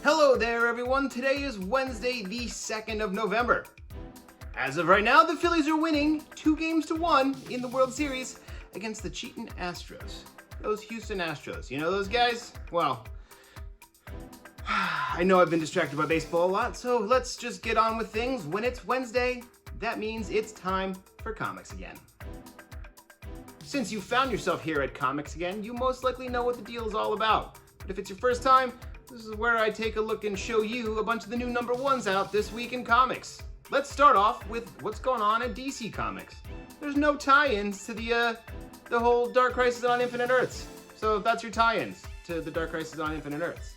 Hello there, everyone. Today is Wednesday, the 2nd of November. As of right now, the Phillies are winning 2-1 in the World Series against the cheating Astros. Those Houston Astros. You know those guys? Well, I know I've been distracted by baseball a lot, so let's just get on with things. When it's Wednesday, that means it's time for comics again. Since you found yourself here at Comics Again, you most likely know what the deal is all about. But if it's your first time, this is where I take a look and show you a bunch of the new #1s out this week in comics. Let's start off with what's going on in DC Comics. There's no tie-ins to the whole Dark Crisis on Infinite Earths. So that's your tie-ins to the Dark Crisis on Infinite Earths.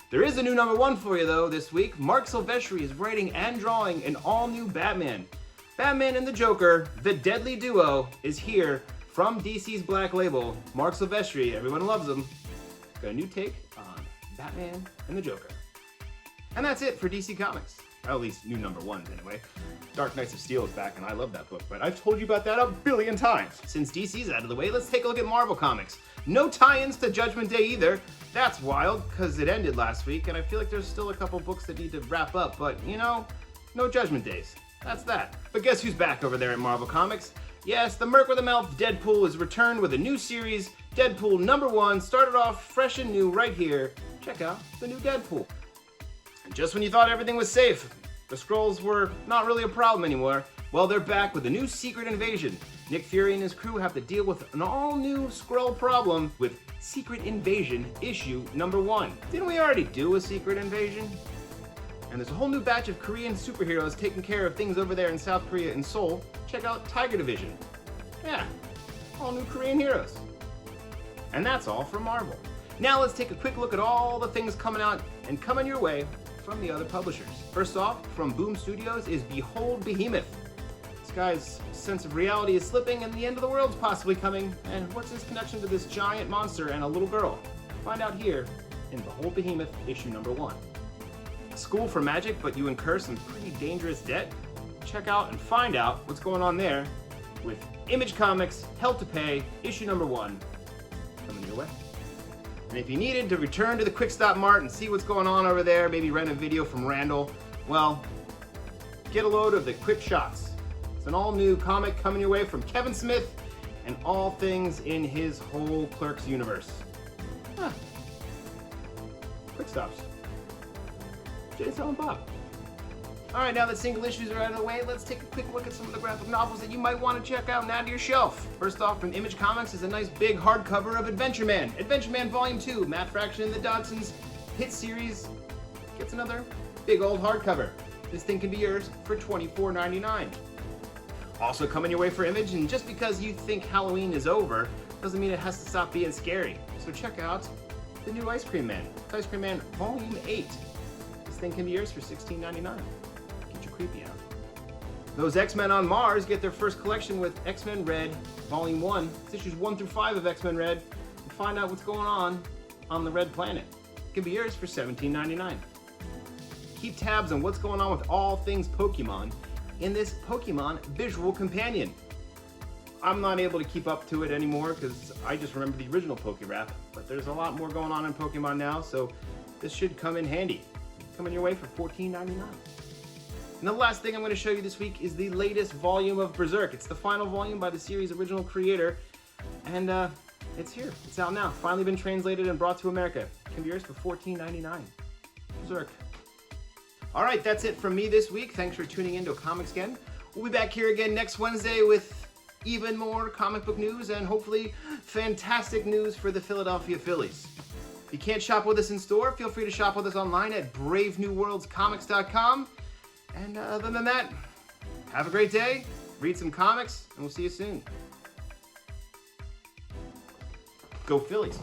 There is a new #1 for you though this week. Marc Silvestri is writing and drawing an all-new Batman. Batman and the Joker, the deadly duo, is here from DC's Black Label. Marc Silvestri, everyone loves him. Got a new take on Batman and the Joker. And that's it for DC Comics. Or at least new #1s anyway. Dark Knights of Steel is back and I love that book, but I've told you about that a billion times. Since DC's out of the way, let's take a look at Marvel Comics. No tie-ins to Judgment Day either. That's wild, because it ended last week, and I feel like there's still a couple books that need to wrap up, but you know, no Judgment Days. That's that. But guess who's back over there at Marvel Comics? Yes, the Merc with a Mouth Deadpool is returned with a new series. Deadpool #1 started off fresh and new right here. Check out the new Deadpool. And just when you thought everything was safe, the Skrulls were not really a problem anymore. Well, they're back with a new secret invasion. Nick Fury and his crew have to deal with an all-new Skrull problem with Secret Invasion issue #1. Didn't we already do a Secret Invasion? And there's a whole new batch of Korean superheroes taking care of things over there in South Korea and Seoul. Check out Tiger Division. Yeah, all new Korean heroes. And that's all from Marvel. Now let's take a quick look at all the things coming out and coming your way from the other publishers. First off, from Boom Studios is Behold Behemoth. This guy's sense of reality is slipping and the end of the world's possibly coming. And what's his connection to this giant monster and a little girl? Find out here in Behold Behemoth issue #1. School for magic, but you incur some pretty dangerous debt? Check out and find out what's going on there with Image Comics Hell to Pay issue #1 coming your way. And if you needed to return to the Quick Stop Mart and see what's going on over there, maybe rent a video from Randall, well, get a load of the Quick Shots. It's an all-new comic coming your way from Kevin Smith and all things in his whole Clerks universe. Huh. Quick Stops. Jay, Silent Bob. Alright, now that single issues are out of the way, let's take a quick look at some of the graphic novels that you might want to check out and add to your shelf. First off, from Image Comics is a nice big hardcover of Adventure Man. Adventure Man Volume 2, Matt Fraction and the Dodsons hit series gets another big old hardcover. This thing can be yours for $24.99. Also coming your way for Image, and just because you think Halloween is over, doesn't mean it has to stop being scary. So check out the new Ice Cream Man. Ice Cream Man Volume 8. This thing can be yours for $16.99. Get your creepy out. Those X-Men on Mars get their first collection with X-Men Red Volume 1. It's issues 1 through 5 of X-Men Red. And find out what's going on the Red Planet. It can be yours for $17.99. Keep tabs on what's going on with all things Pokemon in this Pokemon Visual Companion. I'm not able to keep up to it anymore because I just remember the original PokeRap, but there's a lot more going on in Pokemon now, so this should come in handy. Coming your way for $14.99. And the last thing I'm going to show you this week is the latest volume of Berserk. It's the final volume by the series' original creator, and it's here. It's out now. Finally been translated and brought to America. It can be yours for $14.99. Berserk. All right, that's it from me this week. Thanks for tuning in to Comics Again. We'll be back here again next Wednesday with even more comic book news and hopefully fantastic news for the Philadelphia Phillies. If you can't shop with us in store, feel free to shop with us online at bravenewworldscomics.com. And other than that, have a great day, read some comics, and we'll see you soon. Go Phillies!